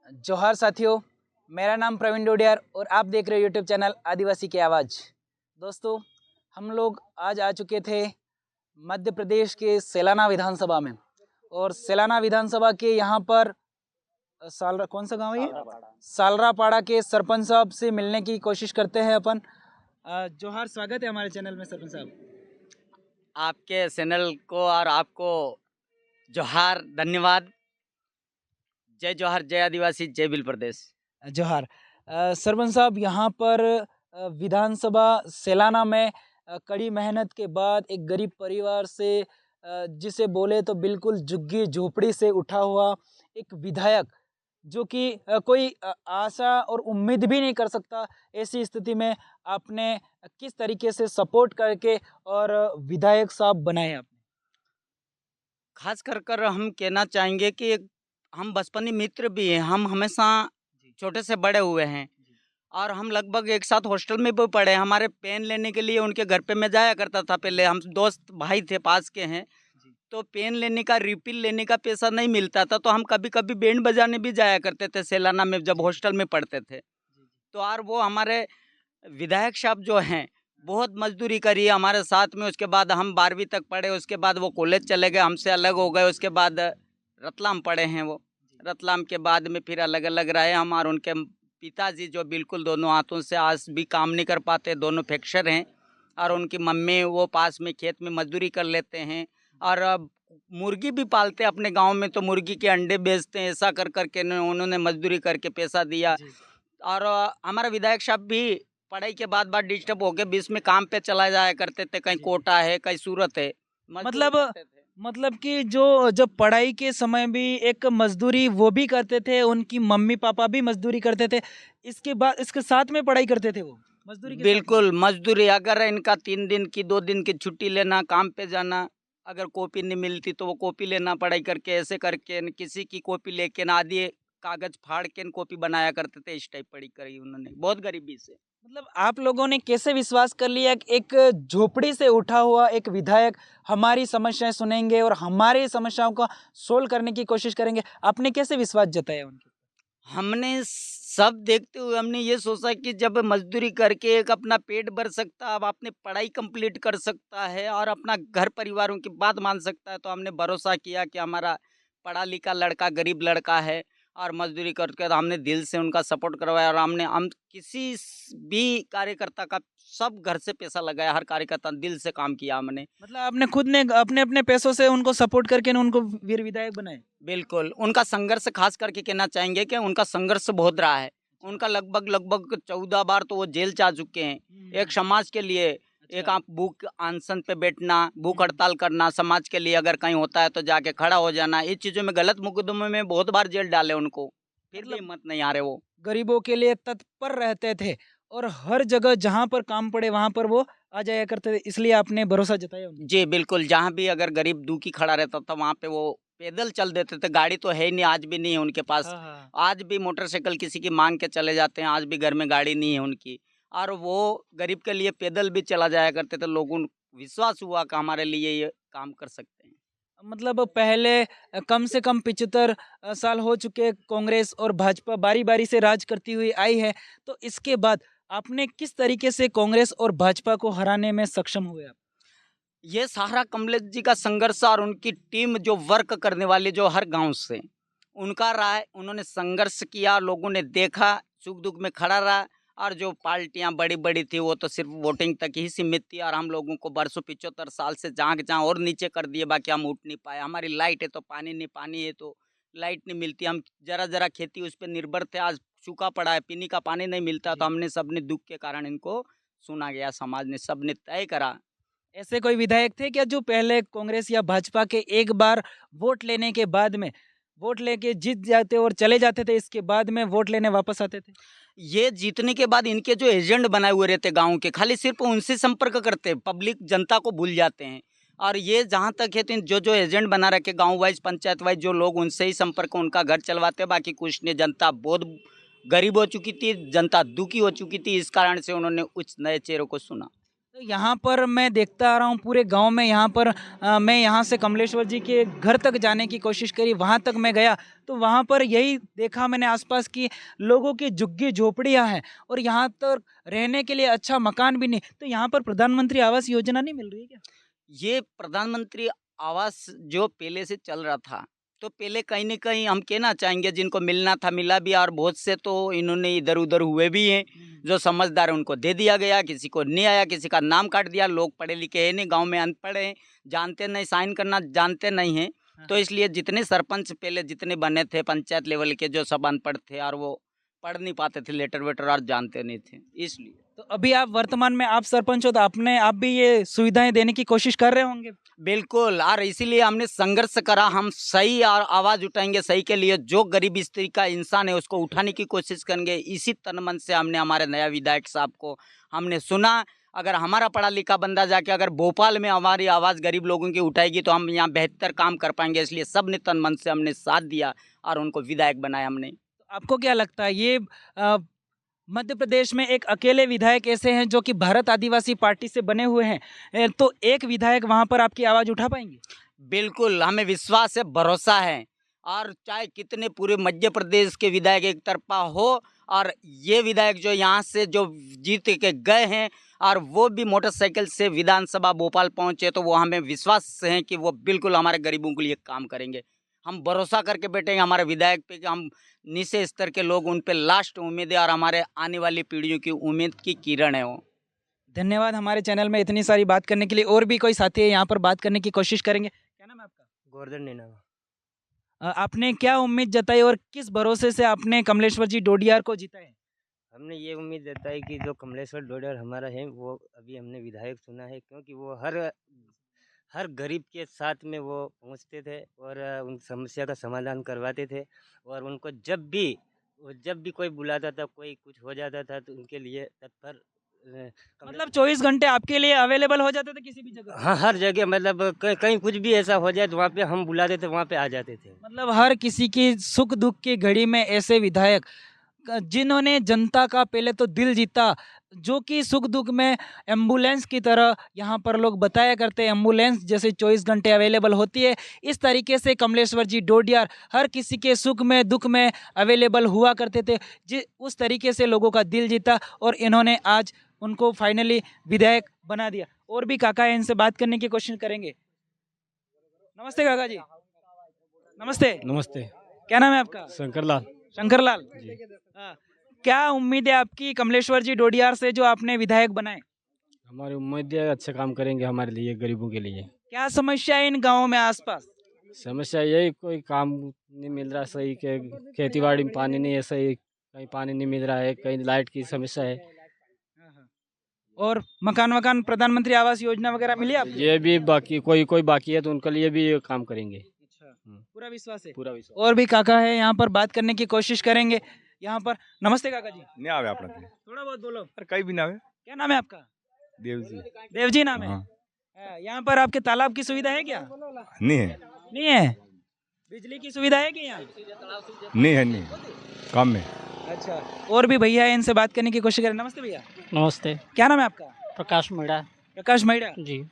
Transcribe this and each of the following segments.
जोहार साथियों, मेरा नाम प्रवीण डोडियार और आप देख रहे हो यूट्यूब चैनल आदिवासी की आवाज़। दोस्तों, हम लोग आज आ चुके थे मध्य प्रदेश के सेलाना विधानसभा में और सेलाना विधानसभा के यहाँ पर सालरा कौन सा गांव है ये? सालरापाड़ा के सरपंच साहब से मिलने की कोशिश करते हैं अपन। जोहार, स्वागत है हमारे चैनल में सरपंच साहब। आपके चैनल को और आपको जोहार, धन्यवाद। जय जोहार, जय आदिवासी, जय भील प्रदेश। जोहार। सरपंच साहब, यहाँ पर विधानसभा सेलाना में कड़ी मेहनत के बाद एक गरीब परिवार से जिसे बोले तो बिल्कुल झुग्गी झोपड़ी से उठा हुआ एक विधायक, जो कि कोई आशा और उम्मीद भी नहीं कर सकता, ऐसी स्थिति में आपने किस तरीके से सपोर्ट करके और विधायक साहब बनाए आपने? खास कर हम कहना चाहेंगे कि हम बचपनी मित्र भी हैं। हम हमेशा छोटे से बड़े हुए हैं और हम लगभग एक साथ हॉस्टल में भी पढ़े। हमारे पेन लेने के लिए उनके घर पे मैं जाया करता था। पहले हम दोस्त भाई थे, पास के हैं, तो पेन लेने का, रिफिल लेने का पैसा नहीं मिलता था, तो हम कभी कभी बैंड बजाने भी जाया करते थे सेलाना में, जब हॉस्टल में पढ़ते थे। तो और वो हमारे विधायक साहब जो हैं, बहुत मजदूरी करी है हमारे साथ में। उसके बाद हम 12वीं तक पढ़े, उसके बाद वो कॉलेज चले गए, हमसे अलग हो गए। उसके बाद रतलाम पढ़े हैं वो। रतलाम के बाद में फिर अलग अलग रहे हम। और उनके पिताजी जो बिल्कुल दोनों हाथों से आज भी काम नहीं कर पाते, दोनों फ्रैक्चर हैं। और उनकी मम्मी वो पास में खेत में मजदूरी कर लेते हैं। और अब मुर्गी भी पालते हैं अपने गांव में, तो मुर्गी के अंडे बेचते हैं। ऐसा कर करके उन्होंने मजदूरी करके पैसा दिया। और हमारा विधायक साहब भी पढ़ाई के बाद डिस्टर्ब होके बीच में काम पे चला जाया करते थे। कहीं कोटा है, कहीं सूरत है, मजदूरी मतलब करते थे। मतलब कि जो जब पढ़ाई के समय भी एक मजदूरी वो भी करते थे, उनकी मम्मी पापा भी मजदूरी करते थे, इसके बाद इसके साथ में पढ़ाई करते थे वो मजदूरी के साथ में। बिल्कुल मजदूरी। अगर इनका 3 दिन की 2 दिन की छुट्टी लेना, काम पे जाना, अगर कॉपी नहीं मिलती तो वो कॉपी लेना, पढ़ाई करके ऐसे करके किसी की कॉपी लेके ना आदि कागज फाड़ के कॉपी बनाया करते थे। इस टाइप पढ़ी करी उन्होंने, बहुत गरीबी से। मतलब आप लोगों ने कैसे विश्वास कर लिया कि एक झोपड़ी से उठा हुआ एक विधायक हमारी समस्याएं सुनेंगे और हमारी समस्याओं का सोल्व करने की कोशिश करेंगे? आपने कैसे विश्वास जताया उनके? हमने सब देखते हुए हमने ये सोचा कि जब मजदूरी करके एक अपना पेट भर सकता, अब अपने पढ़ाई कंप्लीट कर सकता है और अपना घर परिवारों की बात मान सकता है, तो हमने भरोसा किया कि हमारा पढ़ा लिखा लड़का, गरीब लड़का है और मजदूरी करके, तो हमने दिल से उनका सपोर्ट करवाया। और हम किसी भी कार्यकर्ता का, सब घर से पैसा लगाया, हर कार्यकर्ता ने दिल से काम किया हमने। मतलब आपने खुद ने अपने अपने पैसों से उनको सपोर्ट करके उनको वीर विधायक बनाए? बिल्कुल, उनका संघर्ष खास करके कहना चाहेंगे कि उनका संघर्ष बहुत रहा है। उनका लगभग लगभग 14 बार तो वो जेल जा चुके हैं। एक समाज के लिए, एक आप भूख अनशन पे बैठना, भूख हड़ताल करना, समाज के लिए अगर कहीं होता है तो जाके खड़ा हो जाना, ये चीज़ों में, गलत मुकदमे में बहुत बार जेल डाले उनको, फिर भी मतलब हिम्मत नहीं हारे वो। गरीबों के लिए तत्पर रहते थे और हर जगह जहां पर काम पड़े वहां पर वो आ जाया करते थे, इसलिए आपने भरोसा जताया उन जी बिल्कुल, जहाँ भी अगर गरीब दुखी खड़ा रहता था वहाँ पे वो पैदल चल देते थे। गाड़ी तो है ही नहीं, आज भी नहीं है उनके पास। हाँ हाँ। आज भी मोटरसाइकिल किसी की मांग के चले जाते हैं, आज भी घर में गाड़ी नहीं है उनकी। और वो गरीब के लिए पैदल भी चला जाया करते थे। लोगों को विश्वास हुआ कि हमारे लिए ये काम कर सकते हैं। मतलब पहले कम से कम 75 साल हो चुके कांग्रेस और भाजपा बारी बारी से राज करती हुई आई है, तो इसके बाद आपने किस तरीके से कांग्रेस और भाजपा को हराने में सक्षम हुए आप? ये सहारा कमलेश जी का संघर्ष और उनकी टीम जो वर्क करने वाले, जो हर गांव से उनका रहा है, उन्होंने संघर्ष किया, लोगों ने देखा, सुख दुख में खड़ा रहा। और जो पार्टियां बड़ी बड़ी थी वो तो सिर्फ वोटिंग तक ही सीमित थी, और हम लोगों को बरसों 75 साल से जहाँ के जहाँ और नीचे कर दिए, बाकी हम उठ नहीं पाए। हमारी लाइट है तो पानी नहीं, पानी है तो लाइट नहीं मिलती। हम जरा जरा खेती उस पर निर्भर थे, आज सूखा पड़ा है, पीने का पानी नहीं मिलता। तो हमने सबने दुख के कारण इनको सुना गया, समाज ने सबने तय करा। ऐसे कोई विधायक थे क्या जो पहले कांग्रेस या भाजपा के एक बार वोट लेने के बाद में वोट लेके जीत जाते और चले जाते थे, इसके बाद में वोट लेने वापस आते थे? ये जीतने के बाद इनके जो एजेंट बनाए हुए रहते गांव के, खाली सिर्फ उनसे संपर्क करते, पब्लिक जनता को भूल जाते हैं। और ये जहाँ तक है तो जो जो एजेंट बना रखे गांव वाइज, पंचायत वाइज, जो लोग उनसे ही संपर्क, उनका घर चलवाते, बाकी कुछ नहीं। जनता बहुत गरीब हो चुकी थी, जनता दुखी हो चुकी थी, इस कारण से उन्होंने कुछ नए चेहरों को सुना। तो यहाँ पर मैं देखता आ रहा हूँ पूरे गांव में, यहाँ पर मैं यहाँ से कमलेश्वर जी के घर तक जाने की कोशिश करी, वहाँ तक मैं गया तो वहाँ पर यही देखा मैंने आसपास की लोगों की झुग्गी झोपड़ियाँ हैं और यहाँ तक रहने के लिए अच्छा मकान भी नहीं। तो यहाँ पर प्रधानमंत्री आवास योजना नहीं मिल रही है क्या? ये प्रधानमंत्री आवास जो पहले से चल रहा था, तो पहले कहीं न कहीं हम कहना चाहेंगे जिनको मिलना था मिला भी, और बहुत से तो इन्होंने इधर-उधर हुए भी हैं। जो समझदार है उनको दे दिया गया, किसी को नहीं आया, किसी का नाम काट दिया। लोग पढ़े लिखे हैं नहीं, गाँव में अनपढ़ हैं, जानते नहीं, साइन करना जानते नहीं हैं। तो इसलिए जितने सरपंच पहले जितने बने थे पंचायत लेवल के, जो सब अनपढ़ थे और वो पढ़ नहीं पाते थे लेटर-वेटर और जानते नहीं थे, इसलिए। तो अभी आप वर्तमान में आप सरपंच हो तो आपने आप भी ये सुविधाएं देने की कोशिश कर रहे होंगे। बिल्कुल, और इसीलिए हमने संघर्ष करा। हम सही और आवाज़ उठाएंगे सही के लिए, जो गरीब स्त्री का इंसान है उसको उठाने की कोशिश करेंगे। इसी तन मन से हमने हमारे नया विधायक साहब को हमने सुना। अगर हमारा पढ़ा लिखा बंदा जाके अगर भोपाल में हमारी आवाज़ गरीब लोगों की उठाएगी तो हम यहाँ बेहतर काम कर पाएंगे। इसलिए सब ने तन मन से हमने साथ दिया और उनको विधायक बनाया हमने। तो आपको क्या लगता है ये अ, मध्य प्रदेश में एक अकेले विधायक ऐसे हैं जो कि भारत आदिवासी पार्टी से बने हुए हैं, तो एक विधायक वहां पर आपकी आवाज उठा पाएंगे? बिल्कुल, हमें विश्वास है, भरोसा है। और चाहे कितने पूरे मध्य प्रदेश के विधायक एक तरफ़ा हो, और ये विधायक जो यहाँ से जो जीत के गए हैं और वो भी मोटरसाइकिल से विधानसभा भोपाल पहुँचे, तो वो हमें विश्वास है कि वो बिल्कुल हमारे गरीबों के लिए काम करेंगे। हम भरोसा करके बैठेंगे हमारे विधायक पे कि हम निचले स्तर के लोग उन पे लास्ट उम्मीद है और हमारे आने वाली पीढ़ियों की उम्मीद की किरण है वो। धन्यवाद हमारे चैनल में इतनी सारी बात करने के लिए। और भी कोई साथी है यहाँ पर बात करने की कोशिश करेंगे। क्या नाम है आपका? गोवर्धन नीनामा। आपने क्या उम्मीद जताई और किस भरोसे से आपने कमलेश्वर जी डोडियार को जीता है? हमने ये उम्मीद जताई कि जो कमलेश्वर डोडियार हमारा है वो अभी हमने विधायक चुना है, क्योंकि वो हर गरीब के साथ में वो पहुंचते थे और उन समस्या का समाधान करवाते थे। और उनको जब भी कोई बुलाता था, कोई कुछ हो जाता था तो उनके लिए तत्पर मतलब 24 घंटे आपके लिए अवेलेबल हो जाते थे किसी भी जगह? हाँ, हर जगह, मतलब कहीं कुछ भी ऐसा हो जाए तो वहाँ पे हम बुलाते थे, वहाँ पे आ जाते थे। मतलब हर किसी की सुख दुख की घड़ी में ऐसे विधायक जिन्होंने जनता का पहले तो दिल जीता, जो कि सुख दुख में एम्बुलेंस की तरह यहाँ पर लोग बताया करते हैं, एम्बुलेंस जैसे 24 घंटे अवेलेबल होती है, इस तरीके से कमलेश्वर जी डोडियार हर किसी के सुख में दुख में अवेलेबल हुआ करते थे। उस तरीके से लोगों का दिल जीता और इन्होंने आज उनको फाइनली विधायक बना दिया। और भी काका है, इनसे बात करने की कोशिश करेंगे। नमस्ते काका जी। नमस्ते। नमस्ते। क्या नाम है आपका? शंकरलाल शंकरलाल जी। हाँ। क्या उम्मीद है आपकी कमलेश्वर जी डोडियार से जो आपने विधायक बनाए? हमारी उम्मीद है अच्छे काम करेंगे हमारे लिए, गरीबों के लिए। क्या समस्या है इन गांवों में आसपास? समस्या यही, कोई काम नहीं मिल रहा सही के, खेती बाड़ी में पानी नहीं है सही, कहीं पानी नहीं मिल रहा है, कहीं लाइट की समस्या है। और मकान वकान प्रधानमंत्री आवास योजना वगैरह मिली आपको? ये भी बाकी, कोई बाकी है तो उनके लिए भी काम करेंगे। अच्छा, पूरा विश्वास है। पूरा विश्वास। और भी काका है यहाँ पर, बात करने की कोशिश करेंगे यहाँ पर। नमस्ते काका जी। नहीं आवे अपना ते। थोड़ा बहुत बोलो। अरे कहीं भी ना आवे। क्या नाम है आपका? देव जी। देवजी नाम है। हाँ। यहाँ पर आपके तालाब की सुविधा है क्या? नहीं है। नहीं है। बिजली की सुविधा है क्या यहाँ? नहीं है, नहीं काम में। अच्छा, और भी भैया है, इनसे बात करने की कोशिश करें। नमस्ते भैया। नमस्ते। क्या नाम है आपका? प्रकाश मीणा प्रकाश मैड़ा। जी।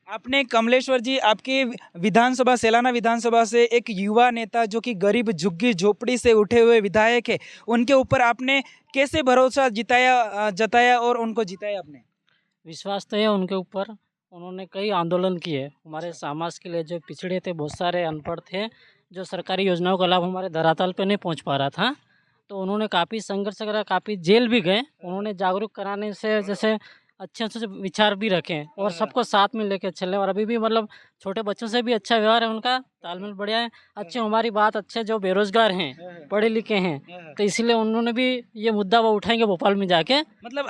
आपने कमलेश्वर जी, आपकी विधानसभा सैलाना विधानसभा से एक युवा नेता जो कि गरीब झुग्गी झोपड़ी से उठे हुए विधायक है, उनके ऊपर आपने कैसे भरोसा जताया और उनको जिताया आपने? विश्वास तो है उनके ऊपर। उन्होंने कई आंदोलन किए हमारे समाज के लिए, जो पिछड़े थे, बहुत सारे अनपढ़ थे, जो सरकारी योजनाओं का लाभ हमारे धरातल पे नहीं पहुंच पा रहा था। तो उन्होंने काफ़ी संघर्ष करा, काफ़ी जेल भी गए। उन्होंने जागरूक कराने से जैसे अच्छे अच्छे विचार भी रखें और सबको साथ में लेकर चलें। और अभी भी मतलब छोटे बच्चों से भी अच्छा व्यवहार है उनका, तालमेल बढ़िया है। अच्छे हमारी बात, अच्छे जो बेरोजगार हैं, पढ़े लिखे हैं, तो इसीलिए उन्होंने भी ये मुद्दा वो उठाएंगे भोपाल में जाके। मतलब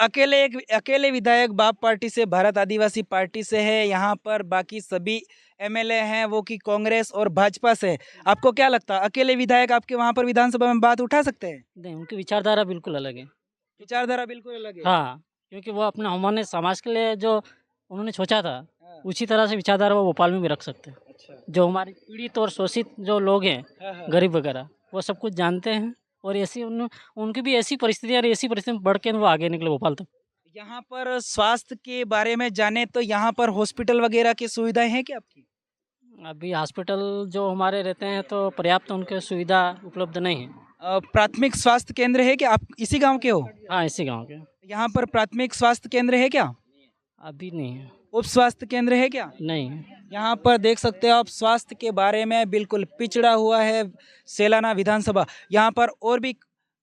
अकेले विधायक बाप पार्टी से, भारत आदिवासी पार्टी से है यहाँ पर, बाकी सभी एमएलए हैं वो कि कांग्रेस और भाजपा से। आपको क्या लगता है अकेले विधायक आपके वहाँ पर विधानसभा में बात उठा सकते हैं? नहीं, उनकी विचारधारा बिल्कुल अलग है। विचारधारा बिल्कुल अलग है। हाँ, क्योंकि वो अपने हमारे समाज के लिए जो उन्होंने सोचा था, हाँ। उसी तरह से विचारधारा वो भोपाल में भी रख सकते हैं। अच्छा। जो हमारी पीड़ित और शोषित जो लोग हैं, हाँ, हाँ। गरीब वगैरह, वो सब कुछ जानते हैं। और ऐसी उनकी भी ऐसी परिस्थितियाँ, ऐसी परिस्थिति में बढ़ के वो आगे निकले भोपाल तक। यहाँ पर स्वास्थ्य के बारे में जाने तो यहाँ पर हॉस्पिटल वगैरह की सुविधाएं हैं क्या आपकी? अभी हॉस्पिटल जो हमारे रहते हैं तो पर्याप्त उनके सुविधा उपलब्ध नहीं है। प्राथमिक स्वास्थ्य केंद्र है क्या? आप इसी गांव के हो? हाँ, इसी गांव के। यहाँ पर प्राथमिक स्वास्थ्य केंद्र है क्या? अभी नहीं है। उप स्वास्थ्य केंद्र है क्या? नहीं है। यहाँ पर देख सकते हो आप, स्वास्थ्य के बारे में बिल्कुल पिछड़ा हुआ है सेलाना विधानसभा। यहाँ पर और भी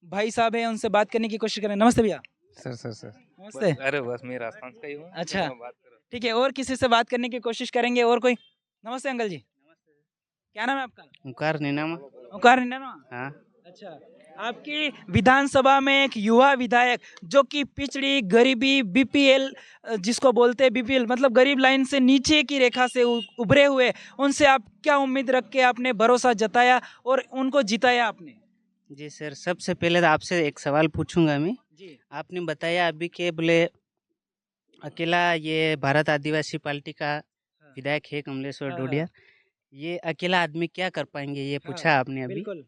भाई साहब हैं, उनसे बात करने की कोशिश करें। नमस्ते भैया। सर नमस्ते। अरे बस मैं राजस्थान का ही हूँ। अच्छा। मैं बात कर रहा हूँ। ठीक है, और किसी से बात करने की कोशिश करेंगे? और कोई? नमस्ते अंकल जी। क्या नाम है आपका? ओंकार नीनामा। ओंकार नीनामा। हाँ। अच्छा, आपकी विधानसभा में एक युवा विधायक जो कि पिछड़ी गरीबी बीपीएल, जिसको बोलते हैं बीपीएल मतलब गरीब लाइन से नीचे की रेखा से उभरे हुए, उनसे आप क्या उम्मीद रख के आपने भरोसा जताया और उनको जिताया आपने? जी सर, सबसे पहले तो आपसे एक सवाल पूछूंगा मैं। जी। आपने बताया अभी के बोले अकेला ये भारत आदिवासी पार्टी का विधायक है कमलेश्वर हाँ, डोडिया, ये अकेला आदमी क्या कर पाएंगे ये पूछा आपने अभी। बिल्कुल।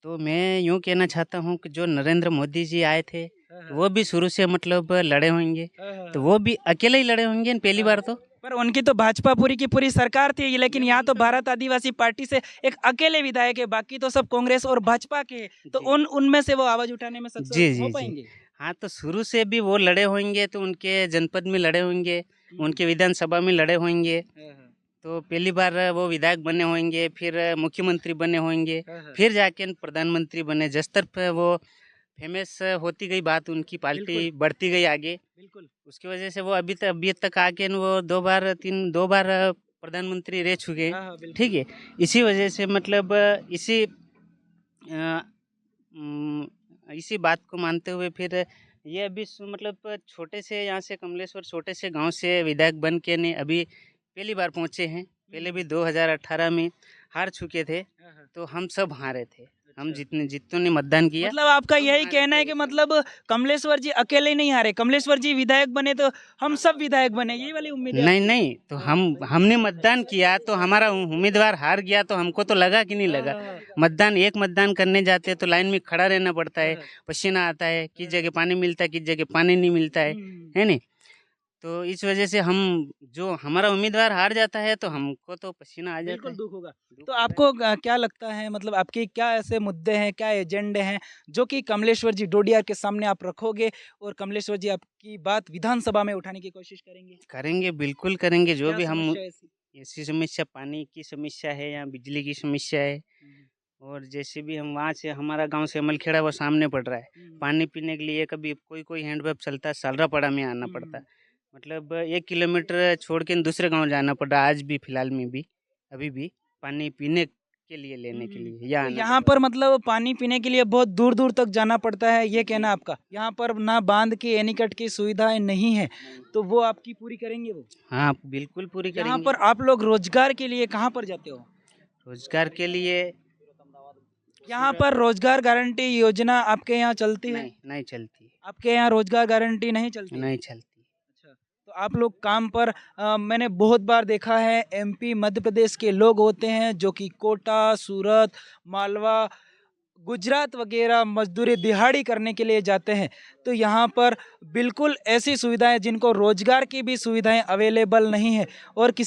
तो मैं यूँ कहना चाहता हूँ कि जो नरेंद्र मोदी जी आए थे वो भी शुरू से मतलब लड़े होंगे, तो वो भी अकेले ही लड़े होंगे न पहली बार तो। पर उनकी तो भाजपा पूरी की पूरी सरकार थी, लेकिन यहाँ तो भारत आदिवासी पार्टी से एक अकेले विधायक है, बाकी तो सब कांग्रेस और भाजपा के हैं। तो जी। उनमें से वो आवाज उठाने में जी, सक्षम हो जी, पाएंगे? हाँ, तो शुरू से भी वो लड़े होंगे, तो उनके जनपद में लड़े होंगे, उनके विधानसभा में लड़े होंगे, तो पहली बार वो विधायक बने होंगे, फिर मुख्यमंत्री बने होंगे, फिर जाके प्रधानमंत्री बने। जिस तरफ वो फेमस होती गई बात, उनकी पार्टी बढ़ती गई आगे, बिल्कुल। उसकी वजह से वो अभी तक आके वो दो बार प्रधानमंत्री रह चुके हैं। ठीक है, इसी वजह से मतलब इसी बात को मानते हुए फिर ये अभी मतलब छोटे से यहाँ से कमलेश्वर छोटे से गांव से विधायक बन के ने अभी पहली बार पहुँचे हैं। पहले भी 2018 में हार चुके थे, तो हम सब हारे थे। हम जितनों ने मतदान किया। मतलब आपका यही कहना है कि मतलब कमलेश्वर जी अकेले नहीं हारे, कमलेश्वर जी विधायक बने तो हम सब विधायक बने, यही वाली उम्मीद है? नहीं, तो हमने मतदान किया तो हमारा उम्मीदवार हार गया, तो हमको तो लगा कि नहीं लगा। मतदान करने जाते हैं तो लाइन में खड़ा रहना पड़ता है, पसीना आता है, किस जगह पानी मिलता है, किस जगह पानी नहीं मिलता है नहीं। तो इस वजह से हम जो हमारा उम्मीदवार हार जाता है तो हमको तो पसीना आ जाता बिल्कुल है। दुख होगा। तो आपको क्या लगता है, मतलब आपके क्या ऐसे मुद्दे हैं, क्या एजेंडे हैं जो कि कमलेश्वर जी डोडिया के सामने आप रखोगे और कमलेश्वर जी आपकी बात विधानसभा में उठाने की कोशिश करेंगे? करेंगे, बिल्कुल करेंगे। जो क्या भी हम समस्या है ऐसी? ऐसी समस्या, पानी की समस्या है या बिजली की समस्या है, और जैसे भी हम वहाँ से हमारा गांव से अमलखेड़ा वो सामने पड़ रहा है, पानी पीने के लिए कभी कोई हैंडपंप चलता है, सालरापाड़ा में आना पड़ता है, मतलब 1 किलोमीटर छोड़ के दूसरे गांव जाना पड़ रहा है। आज भी फिलहाल में भी अभी भी पानी पीने के लिए लेने के लिए तो यहाँ पर मतलब पानी पीने के लिए बहुत दूर दूर तक जाना पड़ता है, ये कहना आपका? यहाँ पर ना बांध की एनीकट की सुविधाएं नहीं है, तो वो आपकी पूरी करेंगे वो? हाँ, बिल्कुल पूरी यहाँ करेंगे। पर आप लोग रोजगार के लिए कहाँ पर जाते हो? रोजगार के लिए यहाँ पर रोजगार गारंटी योजना आपके यहाँ चलती है? नहीं चलती, आपके यहाँ रोजगार गारंटी नहीं चलती? नहीं चलती। अच्छा, तो आप लोग काम पर मैंने बहुत बार देखा है, एमपी मध्य प्रदेश के लोग होते हैं जो कि कोटा, सूरत, मालवा, गुजरात वगैरह मजदूरी दिहाड़ी करने के लिए जाते हैं। तो यहाँ पर बिल्कुल ऐसी सुविधाएं, जिनको रोजगार की भी सुविधाएं अवेलेबल नहीं है और किसी